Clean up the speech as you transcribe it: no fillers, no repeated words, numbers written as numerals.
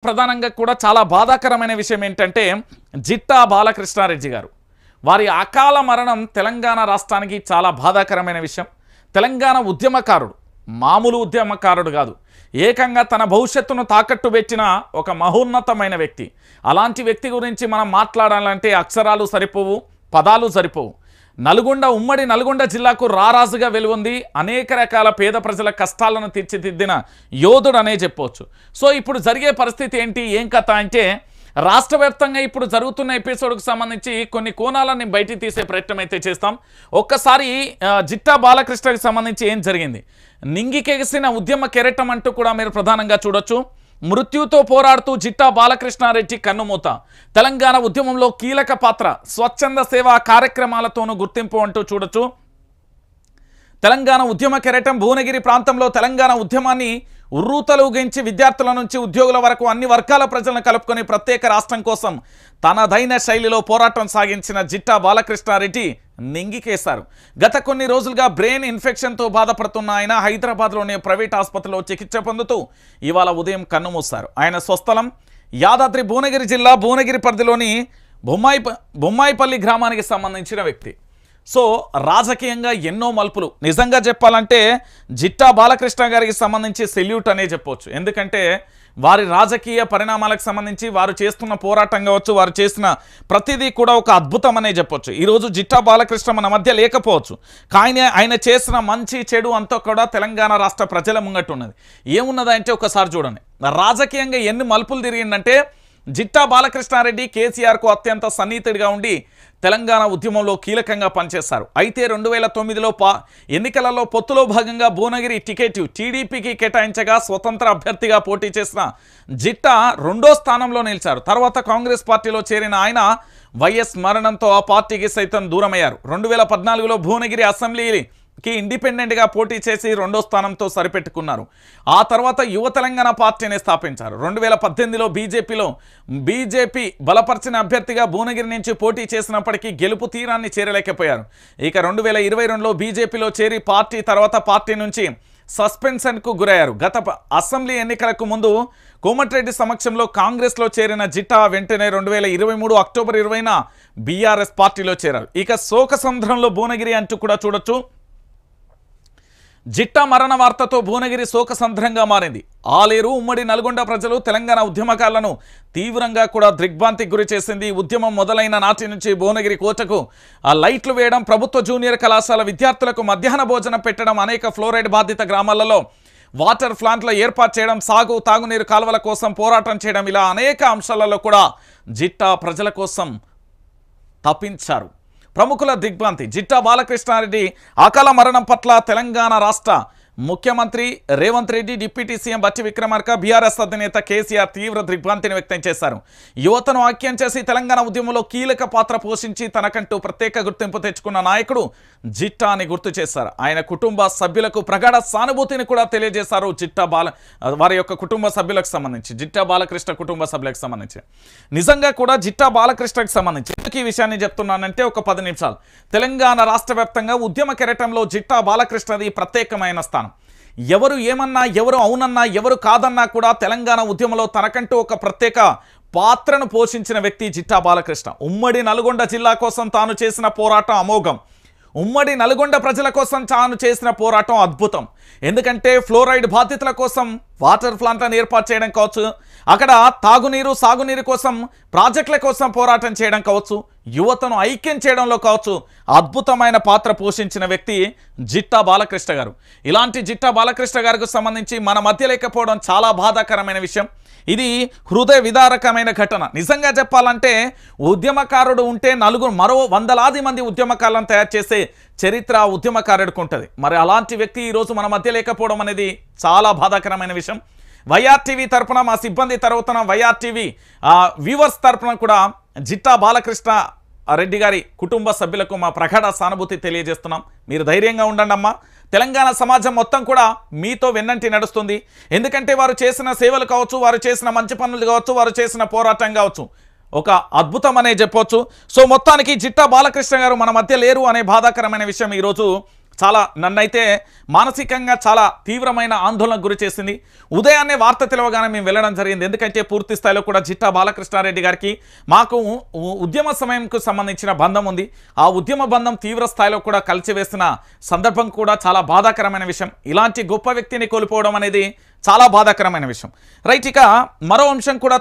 ప్రధానంగా కూడా చాలా బాధాకరమైన విషయం ఏంటంటే జిట్టా బాలకృష్ణారెడ్డి గారు వారి అకాల మరణం తెలంగాణ రాష్ట్రానికి చాలా బాధాకరమైన విషయం. తెలంగాణ ఉద్యమకారుడు, మామూలు ఉద్యమకారుడు కాదు, ఏకంగా తన భవిష్యత్తును తాకట్టు పెట్టిన ఒక మహోన్నతమైన వ్యక్తి. అలాంటి వ్యక్తి గురించి మనం మాట్లాడాలంటే అక్షరాలు సరిపోవు, పదాలు సరిపోవు. ఉమ్మడి నల్గొండ జిల్లాకు రారాజుగా వెలువొంది అనేక రకాల పేద ప్రజల కష్టాలను తీర్చిదిద్దిన యోధుడు అనే చెప్పవచ్చు. సో ఇప్పుడు జరిగే పరిస్థితి ఏంటి, ఏం కథ అంటే రాష్ట్ర వ్యాప్తంగా ఇప్పుడు జరుగుతున్న ఎపిసోడ్కు సంబంధించి కొన్ని కోణాలని బయటికి తీసే ప్రయత్నం అయితే చేస్తాం. ఒక్కసారి జిట్టా బాలకృష్ణకి సంబంధించి ఏం జరిగింది, నింగికెగిసిన ఉద్యమ కెరటం అంటూ కూడా మీరు ప్రధానంగా చూడొచ్చు. మృత్యుతో పోరాడుతూ జిట్టా బాలకృష్ణారెడ్డి కన్నుమూత, తెలంగాణ ఉద్యమంలో కీలక పాత్ర, స్వచ్ఛంద సేవా కార్యక్రమాలతోనూ గుర్తింపు అంటూ చూడొచ్చు. తెలంగాణ ఉద్యమ కెరటం భువనగిరి ప్రాంతంలో తెలంగాణ ఉద్యమాన్ని ఉర్రూతలుగించి విద్యార్థుల నుంచి ఉద్యోగుల వరకు అన్ని వర్గాల ప్రజలను కలుపుకొని ప్రత్యేక రాష్ట్రం కోసం తనదైన శైలిలో పోరాటం సాగించిన జిట్టా బాలకృష్ణారెడ్డి నింగికేశారు. గత కొన్ని రోజులుగా బ్రెయిన్ ఇన్ఫెక్షన్తో బాధపడుతున్న ఆయన హైదరాబాద్లోని ప్రైవేట్ ఆసుపత్రిలో చికిత్స పొందుతూ ఇవాళ ఉదయం కన్నుమూశారు. ఆయన స్వస్థలం యాదాద్రి భువనగిరి జిల్లా భువనగిరి పరిధిలోని బొమ్మాయిపల్లి గ్రామానికి సంబంధించిన వ్యక్తి. సో రాజకీయంగా ఎన్నో మలుపులు, నిజంగా చెప్పాలంటే జిట్టా బాలకృష్ణ గారికి సంబంధించి సెల్యూట్ అనే చెప్పవచ్చు. ఎందుకంటే వారి రాజకీయ పరిణామాలకు సంబంధించి వారు చేస్తున్న పోరాటం కావచ్చు, వారు చేసిన ప్రతిదీ కూడా ఒక అద్భుతం అనే చెప్పొచ్చు. ఈరోజు జిట్టా బాలకృష్ణ మన మధ్య లేకపోవచ్చు, కానీ ఆయన చేసిన మంచి చెడు అంతా కూడా తెలంగాణ రాష్ట్ర ప్రజల ముంగట్టు ఉన్నది. ఏమున్నదంటే ఒకసారి చూడండి, రాజకీయంగా ఎన్ని మలుపులు తిరిగిందంటే జిట్టా బాలకృష్ణారెడ్డి కేసీఆర్కు అత్యంత సన్నిహితుడిగా ఉండి తెలంగాణ ఉద్యమంలో కీలకంగా పనిచేశారు. అయితే 2009లో ఎన్నికలలో పొత్తులో భాగంగా భువనగిరి టికెట్ టీడీపీకి కేటాయించగా స్వతంత్ర అభ్యర్థిగా పోటీ చేసిన జిట్టా 2వ స్థానంలో నిలిచారు. తర్వాత కాంగ్రెస్ పార్టీలో చేరిన ఆయన వైఎస్ మరణంతో ఆ పార్టీకి సైతం దూరమయ్యారు. 2014లో భువనగిరి అసెంబ్లీకి ఇండిపెండెంట్గా పోటీ చేసి 2వ స్థానంతో సరిపెట్టుకున్నారు. ఆ తర్వాత యువ తెలంగాణ పార్టీని స్థాపించారు. 2018లో బీజేపీ బలపరిచిన అభ్యర్థిగా భువనగిరి నుంచి పోటీ చేసినప్పటికీ గెలుపు తీరాన్ని చేరలేకపోయారు. ఇక 2022లో బీజేపీలో చేరి తర్వాత పార్టీ నుంచి సస్పెన్షన్కు గురయ్యారు. గత అసెంబ్లీ ఎన్నికలకు ముందు కోమటిరెడ్డి సమక్షంలో కాంగ్రెస్లో చేరిన జిట్టా వెంటనే 2023 అక్టోబర్ 20న బీఆర్ఎస్ పార్టీలో చేరారు. ఇక శోకసంద్రంలో భువనగిరి అంటూ కూడా చూడొచ్చు. జిట్టా మరణ వార్తతో భువనగిరి శోకసంద్రంగా మారింది. ఆలేరు ఉమ్మడి నల్గొండ ప్రజలు తెలంగాణ ఉద్యమకారులను తీవ్రంగా కూడా దిగ్భ్రాంతికి గురి చేసింది. ఉద్యమం మొదలైన నాటి నుంచి భువనగిరి కోటకు లైట్లు వేయడం, ప్రభుత్వ జూనియర్ కళాశాల విద్యార్థులకు మధ్యాహ్న భోజనం పెట్టడం, అనేక ఫ్లోరైడ్ బాధిత గ్రామాలలో వాటర్ ప్లాంట్ల ఏర్పాటు చేయడం, తాగునీరు కాలువల కోసం పోరాటం చేయడం, ఇలా అనేక అంశాలలో కూడా జిట్టా ప్రజల కోసం తప్పించారు. ప్రముఖుల దిగ్భ్రాంతి, జిట్టా బాలకృష్ణారెడ్డి అకాల మరణం పట్ల తెలంగాణ రాష్ట్ర ముఖ్యమంత్రి రేవంత్ రెడ్డి, డిప్యూటీ సీఎం బట్టి విక్రమార్క, బీఆర్ఎస్ అధినేత కేసీఆర్ తీవ్ర దిగ్భ్రాంతిని వ్యక్తం చేశారు. యువతను ఐక్యం చేసి తెలంగాణ ఉద్యమంలో కీలక పాత్ర పోషించి తనకంటూ ప్రత్యేక గుర్తింపు తెచ్చుకున్న నాయకుడు జిట్టా అని గుర్తు చేశారు. ఆయన కుటుంబ సభ్యులకు ప్రగాఢ సానుభూతిని కూడా తెలియజేశారు. వారి యొక్క కుటుంబ సభ్యులకు సంబంధించి, జిట్టా బాలకృష్ణ కుటుంబ సభ్యులకు సంబంధించి నిజంగా కూడా జిట్టా బాలకృష్ణకు సంబంధించి ఎందుకు ఈ విషయాన్ని చెప్తున్నానంటే ఒక 10 నిమిషాలు. తెలంగాణ రాష్ట్ర వ్యాప్తంగా ఉద్యమ కెరటంలో జిట్టా బాలకృష్ణది ప్రత్యేకమైన స్థానం. ఎవరు ఏమన్నా, ఎవరు అవునన్నా, ఎవరు కాదన్నా కూడా తెలంగాణ ఉద్యమంలో తనకంటూ ఒక ప్రత్యేక పాత్రను పోషించిన వ్యక్తి జిట్టా బాలకృష్ణ. ఉమ్మడి నల్గొండ జిల్లా కోసం తాను చేసిన పోరాటం అమోఘం. ఉమ్మడి నల్గొండ ప్రజల కోసం తాను చేసిన పోరాటం అద్భుతం. ఎందుకంటే ఫ్లోరైడ్ బాధితుల కోసం వాటర్ ప్లాంట్లను ఏర్పాటు చేయడం కావచ్చు, అక్కడ తాగునీరు సాగునీరు కోసం ప్రాజెక్టుల కోసం పోరాటం చేయడం కావచ్చు, యువతను ఐక్యం చేయడంలో కావచ్చు అద్భుతమైన పాత్ర పోషించిన వ్యక్తి జిట్టా బాలకృష్ణ గారు. ఇలాంటి జిట్టా బాలకృష్ణ గారికి సంబంధించి మన మధ్య లేకపోవడం చాలా బాధాకరమైన విషయం. ఇది హృదయ విదారకమైన ఘటన. నిజంగా చెప్పాలంటే ఉద్యమకారుడు ఉంటే మరో 100లాది మంది ఉద్యమకారులను తయారు చేసే చరిత్ర ఉద్యమకారుడికి ఉంటుంది. మరి అలాంటి వ్యక్తి ఈరోజు మన మధ్య లేకపోవడం అనేది చాలా బాధాకరమైన విషయం. వైఆర్టీవీ తరపున, మా సిబ్బంది తరపున, వైఆర్టీవీ వ్యూవర్స్ తరపున కూడా జిట్టా బాలకృష్ణ రెడ్డి గారి కుటుంబ సభ్యులకు మా ప్రగాఢ సానుభూతి తెలియజేస్తున్నాం. మీరు ధైర్యంగా ఉండండి అమ్మా. తెలంగాణ సమాజం మొత్తం కూడా మీతో వెన్నంటి నడుస్తుంది. ఎందుకంటే వారు చేసిన సేవలు కావచ్చు, వారు చేసిన మంచి పనులు కావచ్చు, వారు చేసిన పోరాటం కావచ్చు ఒక అద్భుతం అనే చెప్పొచ్చు. సో మొత్తానికి జిట్టా బాలకృష్ణ గారు మన మధ్య లేరు అనే బాధాకరమైన విషయం ఈరోజు చాలా నన్నైతే మానసికంగా చాలా తీవ్రమైన ఆందోళనకు గురి చేసింది. ఉదయాన్నే వార్త తెలవగానే మేము వెళ్ళడం జరిగింది. ఎందుకంటే పూర్తి స్థాయిలో కూడా జిట్టా బాలకృష్ణారెడ్డి గారికి మాకు ఉద్యమ సమయంకు సంబంధించిన బంధం ఉంది. ఆ ఉద్యమ బంధం తీవ్ర స్థాయిలో కూడా కలిసివేస్తున్న సందర్భం కూడా చాలా బాధాకరమైన విషయం. ఇలాంటి గొప్ప వ్యక్తిని కోల్పోవడం అనేది చాలా బాధాకరమైన విషయం. రైట్, ఇక మరో అంశం కూడా